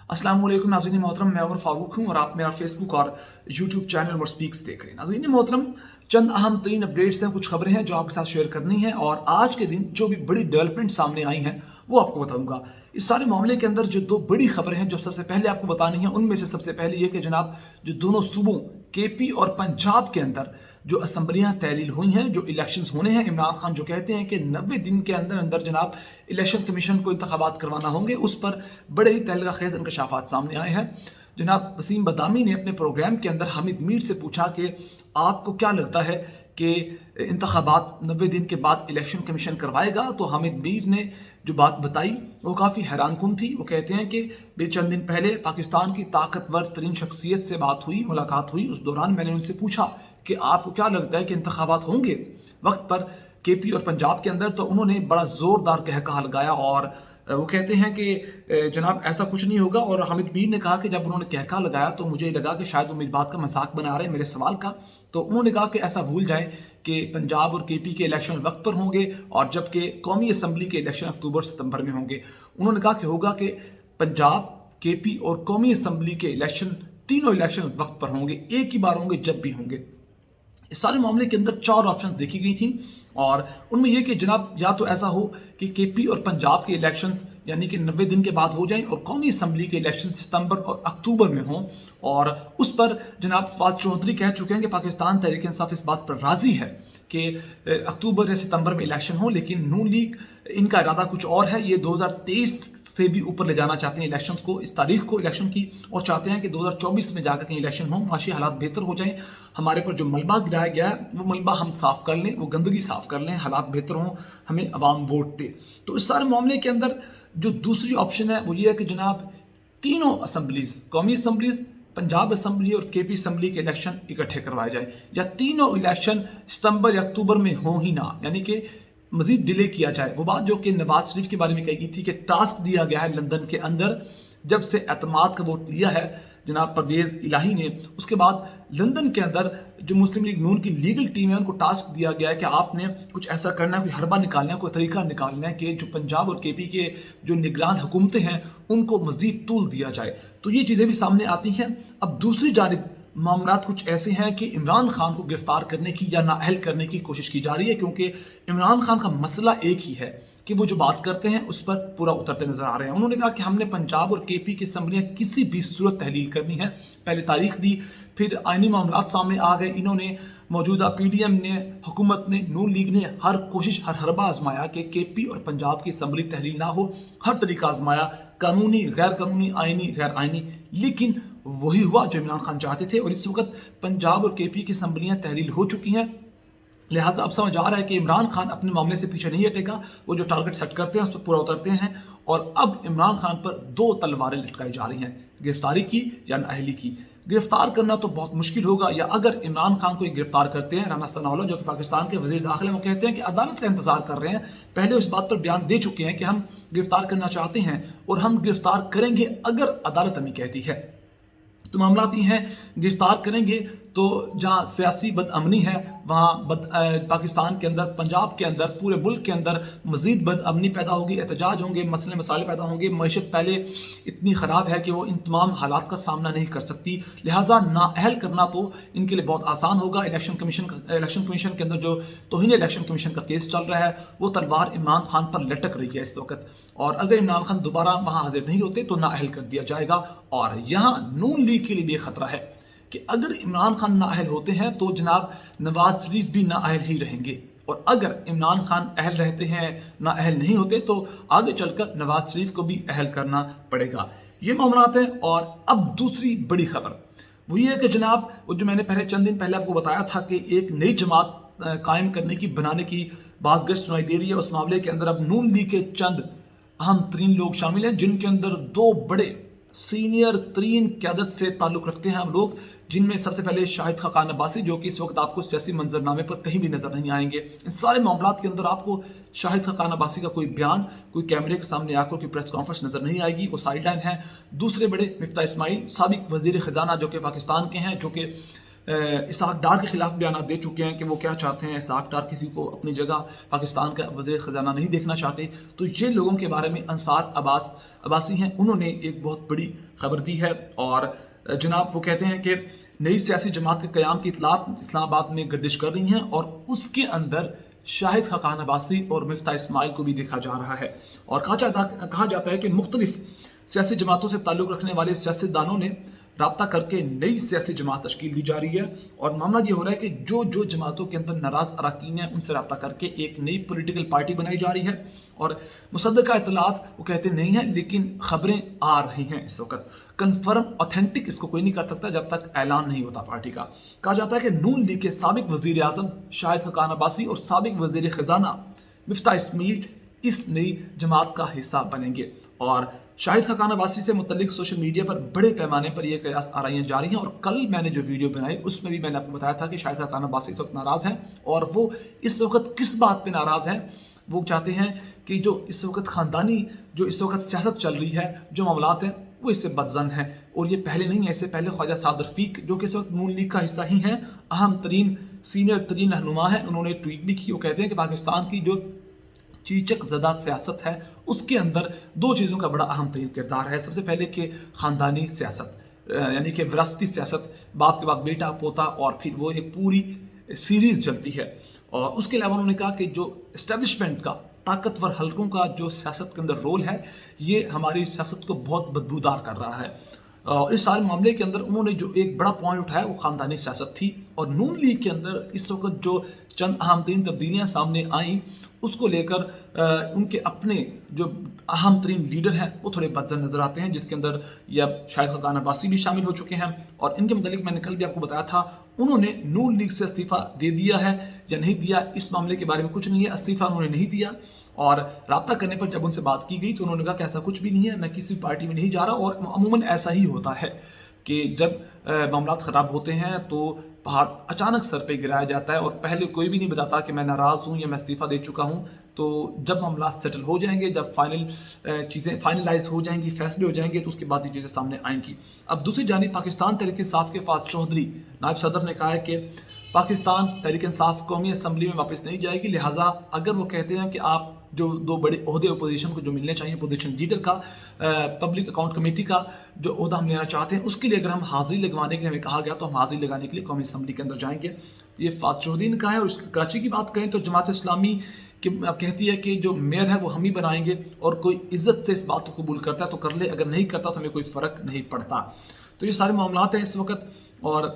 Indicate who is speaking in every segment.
Speaker 1: अस्सलाम वालेकुम नाज़रीन मोहतरम, मैं उमर फारूक हूँ और आप मेरा फेसबुक और यूट्यूब चैनल उमर स्पीक्स देख रहे हैं। नाज़रीन मोहतरम, चंद अहम तरीन अपडेट्स हैं, कुछ खबरें हैं जो आपके साथ शेयर करनी है और आज के दिन जो भी बड़ी डेवलपमेंट सामने आई हैं वो आपको बताऊंगा। इस सारे मामले के अंदर जो दो बड़ी खबरें हैं जो सबसे पहले आपको बतानी है, उनमें से सबसे पहले ये कि जनाब जो दोनों सूबों केपी और पंजाब के अंदर जो असम्बलियाँ तहलील हुई हैं, जो इलेक्शंस होने हैं, इमरान खान जो कहते हैं कि 90 दिन के अंदर अंदर जनाब इलेक्शन कमीशन को इंतखाबात करवाना होंगे, उस पर बड़े ही तहलका खेज इंकशाफात सामने आए हैं। जनाब वसीम बदामी ने अपने प्रोग्राम के अंदर हामिद मीर से पूछा कि आपको क्या लगता है कि इंतखाबात 90 दिन के बाद इलेक्शन कमीशन करवाएगा, तो हामिद मीर ने जो बात बताई वो काफ़ी हैरानकुन थी। वो कहते हैं कि चंद दिन पहले पाकिस्तान की ताकतवर तरीन शख्सियत से मुलाकात हुई, उस दौरान मैंने उनसे पूछा कि आपको क्या लगता है कि इंतखाबात होंगे वक्त पर केपी और पंजाब के अंदर, तो उन्होंने बड़ा ज़ोरदार कहकहा लगाया और वो कहते हैं कि जनाब ऐसा कुछ नहीं होगा। और हामिद मीर ने कहा कि जब उन्होंने कहकहा लगाया तो मुझे लगा कि शायद वो मेरी बात का मजाक बना रहे हैं मेरे सवाल का, तो उन्होंने कहा कि ऐसा भूल जाएं कि पंजाब और केपी के इलेक्शन वक्त पर होंगे और जबकि कौमी असम्बली के इलेक्शन अक्टूबर सितंबर में होंगे। उन्होंने कहा कि होगा कि पंजाब, केपी और कौमी असम्बली के इलेक्शन, तीनों इलेक्शन वक्त पर होंगे, एक ही बार होंगे जब भी होंगे। इस सारे मामले के अंदर 4 ऑप्शंस देखी गई थी और उनमें यह कि जनाब या तो ऐसा हो कि केपी और पंजाब के इलेक्शंस यानी कि 90 दिन के बाद हो जाएं और कौमी असम्बली के इलेक्शन सितंबर और अक्टूबर में हों, और उस पर जनाब फवाद चौधरी कह चुके हैं कि पाकिस्तान तहरीक इंसाफ इस बात पर राजी है कि अक्टूबर या सितंबर में इलेक्शन हो, लेकिन नून लीग इनका इरादा कुछ और है। ये 2023 से भी ऊपर ले जाना चाहते हैं इलेक्शंस को, इस तारीख को इलेक्शन की, और चाहते हैं कि 2024 में जाकर कहीं इलेक्शन हो, माशी हालात बेहतर हो जाएं, हमारे पर जो मलबा गिराया गया है वो मलबा हम साफ कर लें, वो गंदगी साफ कर लें, हालात बेहतर हों, हमें अवाम वोट दे। तो इस सारे मामले के अंदर जो दूसरी ऑप्शन है वो ये है कि जनाब तीनों असम्बलीज, कौमी असम्बलीज, पंजाब असम्बली और केपी असम्बली के इलेक्शन इकट्ठे करवाए जाए, या तीनों इलेक्शन सितंबर या अक्टूबर में हो ही ना, यानी कि मजीद डिले किया जाए। वो बात जो कि नवाज शरीफ के बारे में कही गई थी कि टास्क दिया गया है लंदन के अंदर, जब से एतमाद का वोट लिया है जनाब परवेज़ इलाही ने, उसके बाद लंदन के अंदर जो मुस्लिम लीग नून की लीगल टीम है उनको टास्क दिया गया है कि आपने कुछ ऐसा करना है, कोई हरबा निकालना है, कोई तरीका निकालना है कि जो पंजाब और केपी के जो निगरान हुकूमतें हैं उनको मज़ीद तूल दिया जाए। तो ये चीज़ें भी सामने आती हैं। अब दूसरी जानिब मामलात कुछ ऐसे हैं कि इमरान खान को गिरफ्तार करने की या नाअहल करने की कोशिश की जा रही है, क्योंकि इमरान खान का मसला एक ही है कि वो जो बात करते हैं उस पर पूरा उतरते नजर आ रहे हैं। उन्होंने कहा कि हमने पंजाब और केपी की असम्बलियाँ किसी भी सूरत तहलील करनी है, पहले तारीख दी, फिर आइनी मामलात सामने आ गए। इन्होंने मौजूदा पीडीएम ने, हुकूमत ने, नून लीग ने हर कोशिश, हर हरबा आजमाया कि केपी और पंजाब की असम्बली तहलील ना हो, हर तरीका आजमाया, कानूनी, गैर कानूनी, आइनी, गैर आइनी, लेकिन वही हुआ जो इमरान खान चाहते थे। और इस वक्त पंजाब और केपी की असम्बलियाँ तहलील हो चुकी हैं, लिहाजा अब समझ आ रहा है कि इमरान खान अपने मामले से पीछे नहीं हटेगा, वो जो टारगेट सेट करते हैं उस पर पूरा उतरते हैं। और अब इमरान खान पर 2 तलवारें लटकाई जा रही हैं, गिरफ्तारी की या नाअहली की। गिरफ्तार करना तो बहुत मुश्किल होगा, या अगर इमरान खान को गिरफ्तार करते हैं, राना सनाउल्लाह जो कि पाकिस्तान के वज़ीर दाखिला, वो कहते हैं कि अदालत का इंतजार कर रहे हैं, पहले उस बात पर बयान दे चुके हैं कि हम गिरफ्तार करना चाहते हैं और हम गिरफ्तार करेंगे अगर अदालत हमें कहती है। तो मामलात ये हैं, गिरफ्तार करेंगे तो जहाँ सियासी बदअमनी है वहाँ पाकिस्तान के अंदर, पंजाब के अंदर, पूरे मुल्क के अंदर मज़ीद बदअमनी पैदा होगी, एहतजाज होंगे, मसले मसाले पैदा होंगे, मईशत पहले इतनी ख़राब है कि वो इन तमाम हालात का सामना नहीं कर सकती। लिहाजा नाअहल करना तो इनके लिए बहुत आसान होगा। इलेक्शन कमीशन के अंदर जो तौहीन इलेक्शन कमीशन का केस चल रहा है वो तलवार इमरान खान पर लटक रही है इस वक्त, और अगर इमरान खान दोबारा वहाँ हाजिर नहीं होते तो नाअहल कर दिया जाएगा। और यहाँ नून लीग के लिए भी खतरा है कि अगर इमरान खान नाअहल होते हैं तो जनाब नवाज शरीफ भी नाअहल ही रहेंगे, और अगर इमरान खान अहल रहते हैं, नाअहल नहीं होते, तो आगे चलकर नवाज शरीफ को भी अहल करना पड़ेगा। ये मामलात हैं। और अब दूसरी बड़ी खबर वो ये है कि जनाब वो जो मैंने चंद दिन पहले आपको बताया था कि एक नई जमात कायम करने की, बनाने की बाज़गश्त सुनाई दे रही है, उस मामले के अंदर अब नून लीग के चंद अहम तरीन लोग शामिल हैं, जिनके अंदर 2 बड़े सीनियर तरीन क़यादत से ताल्लुक़ रखते हैं हम लोग, जिनमें सबसे पहले शाहिद खाकान अब्बासी, जो कि इस वक्त आपको सियासी मंजरनामे पर कहीं भी नज़र नहीं आएंगे। इन सारे मामलात के अंदर आपको शाहिद खाकान अब्बासी का कोई बयान, कोई कैमरे के सामने आकर कोई प्रेस कॉन्फ्रेंस नज़र नहीं आएगी, वो साइड लाइन है। दूसरे बड़े मिफ्ता इस्माइल, साबिक वज़ीर ख़जाना जो कि पाकिस्तान के हैं, जो कि اسحاق ڈار کے خلاف بیانات دے چکے ہیں کہ وہ کیا چاہتے ہیں، اسحاق ڈار کسی کو اپنی جگہ پاکستان کا وزیر خزانہ نہیں دیکھنا چاہتے. تو یہ لوگوں کے بارے میں انصار عباسی ہیں، انہوں نے ایک بہت بڑی خبر دی ہے. اور جناب وہ کہتے ہیں کہ نئی سیاسی جماعت کے قیام کی اطلاعات اسلام آباد میں گردش کر رہی ہیں اور اس کے اندر شاہد خاقان عباسی اور مفتاح اسماعیل کو بھی دیکھا جا رہا ہے. اور کہا جاتا ہے کہ مختلف سیاسی جماعتوں سے تعلق رکھنے والے سیاستدانوں نے رابطہ کر کے نئی سیاسی جماعت تشکیل دی جا رہی ہے. اور معاملہ یہ ہو رہا ہے کہ جو جماعتوں کے اندر ناراض اراکین ہیں ان سے رابطہ کر کے ایک نئی پولیٹیکل پارٹی بنائی جا رہی ہے. اور مصدقہ اطلاعات وہ کہتے نہیں ہیں، لیکن خبریں آ رہی ہیں اس وقت. کنفرم اوتھینٹک اس کو کوئی نہیں کر سکتا جب تک اعلان نہیں ہوتا پارٹی کا. کہا جاتا ہے کہ نون لیگ کے سابق وزیر اعظم شاہد خاقان عباسی اور سابق وزیر خزانہ مفتاح اسماعیل اس نئی جماعت کا حصہ بنیں گے. اور شاہد خاقان عباسی سے متعلق سوشل میڈیا پر بڑے پیمانے پر یہ قیاس آرائیاں جاری ہیں. اور کل میں نے جو ویڈیو بنائی اس میں بھی میں نے آپ کو بتایا تھا کہ شاہد خاقان عباسی اس وقت ناراض ہیں. اور وہ اس وقت کس بات پہ ناراض ہیں؟ وہ چاہتے ہیں کہ جو اس وقت خاندانی جو اس وقت سیاست چل رہی ہے، جو معاملات ہیں وہ اس سے بدظن ہیں. اور یہ پہلے نہیں ہے، اس سے پہلے خواجہ سعد رفیق جو کہ اس وقت نون لیگ کا حصہ ہی ہیں، اہم ترین سینئر ترین رہنما ہیں، انہوں نے ٹویٹ بھی کی. وہ کہتے ہیں کہ پاکستان کی جو چیچک زدہ سیاست ہے اس کے اندر دو چیزوں کا بڑا اہم ترین کردار ہے. سب سے پہلے کہ خاندانی سیاست، یعنی کہ وراثتی سیاست، باپ کے بعد بیٹا پوتا، اور پھر وہ ایک پوری سیریز چلتی ہے. اور اس کے علاوہ انہوں نے کہا کہ جو اسٹیبلشمنٹ کا، طاقتور حلقوں کا جو سیاست کے اندر رول ہے، یہ ہماری سیاست کو بہت بدبودار کر رہا ہے. اور اس سارے معاملے کے اندر انہوں نے جو ایک بڑا پوائنٹ اٹھایا وہ خاندانی سیاست تھی. اور نون لیگ کے اندر اس وقت جو چند اہم ترین تبدیلیاں سامنے آئیں اس کو لے کر ان کے اپنے جو اہم ترین لیڈر ہیں وہ تھوڑے بدظن نظر آتے ہیں، جس کے اندر یہ اب شاہد خاقان عباسی بھی شامل ہو چکے ہیں. اور ان کے متعلق میں نے کل بھی آپ کو بتایا تھا، انہوں نے نون لیگ سے استعفیٰ دے دیا ہے یا نہیں دیا اس معاملے کے بارے میں کچھ نہیں ہے. استعفیٰ انہوں نے نہیں دیا. اور رابطہ کرنے پر جب ان سے بات کی گئی تو انہوں نے کہا کہ ایسا کچھ بھی نہیں ہے، میں کسی پارٹی میں نہیں جا رہا. اور عموماً ایسا ہی ہوتا ہے کہ جب معاملات خراب ہوتے ہیں تو پہاڑ اچانک سر پہ گرایا جاتا ہے، اور پہلے کوئی بھی نہیں بتاتا کہ میں ناراض ہوں یا میں استعفیٰ دے چکا ہوں. تو جب معاملات سیٹل ہو جائیں گے، جب چیزیں فائنلائز ہو جائیں گی، فیصلے ہو جائیں گے، تو اس کے بعد یہ چیزیں سامنے آئیں گی. اب دوسری جانب پاکستان تحریک انصاف کے فواد چودھری نائب صدر نے کہا ہے کہ پاکستان تحریک انصاف قومی اسمبلی میں واپس نہیں جائے گی، لہٰذا اگر وہ کہتے ہیں کہ آپ جو دو بڑے عہدے اپوزیشن کو جو ملنے چاہیے، اپوزیشن لیڈر کا، پبلک اکاؤنٹ کمیٹی کا جو عہدہ ہم لینا چاہتے ہیں، اس کے لیے اگر ہم حاضری لگوانے کے لیے ہمیں کہا گیا تو ہم حاضری لگانے کے لیے قومی اسمبلی کے اندر جائیں گے. یہ فواد چودھری نے کہا ہے. اور کراچی کی بات کریں تو جماعت اسلامی کہتی ہے کہ جو میئر ہے وہ ہم ہی بنائیں گے، اور کوئی عزت سے اس بات کو قبول کرتا ہے تو کر لے، اگر نہیں کرتا تو ہمیں کوئی فرق نہیں پڑتا. تو یہ سارے معاملات ہیں اس وقت. اور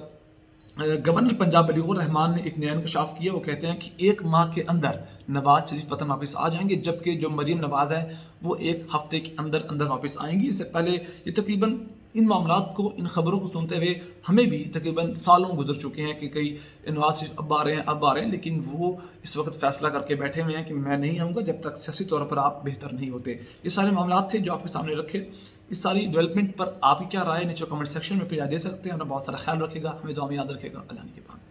Speaker 1: گورنر پنجاب بلیغ الرحمان نے ایک نیا انکشاف کیا. وہ کہتے ہیں کہ 1 ماہ کے اندر نواز شریف وطن واپس آ جائیں گے، جبکہ جو مریم نواز ہے وہ 1 ہفتے کے اندر واپس آئیں گی. اس سے پہلے یہ تقریباً ان معاملات کو، ان خبروں کو سنتے ہوئے ہمیں بھی تقریباً سالوں گزر چکے ہیں کہ کئی نواز شریف اب آ رہے ہیں، لیکن وہ اس وقت فیصلہ کر کے بیٹھے ہوئے ہیں کہ میں نہیں آؤں گا جب تک سیاسی طور پر آپ بہتر نہیں ہوتے. یہ سارے معاملات تھے جو آپ کے سامنے رکھے. اس ساری ڈیولپمنٹ پر آپ کی کیا رائے؟ نیچے کمنٹ سیکشن میں پھر دے سکتے ہیں. اپنا بہت سارا خیال رکھے گا، ہمیں دعا میں یاد رکھے گا. اللہ نے کے بعد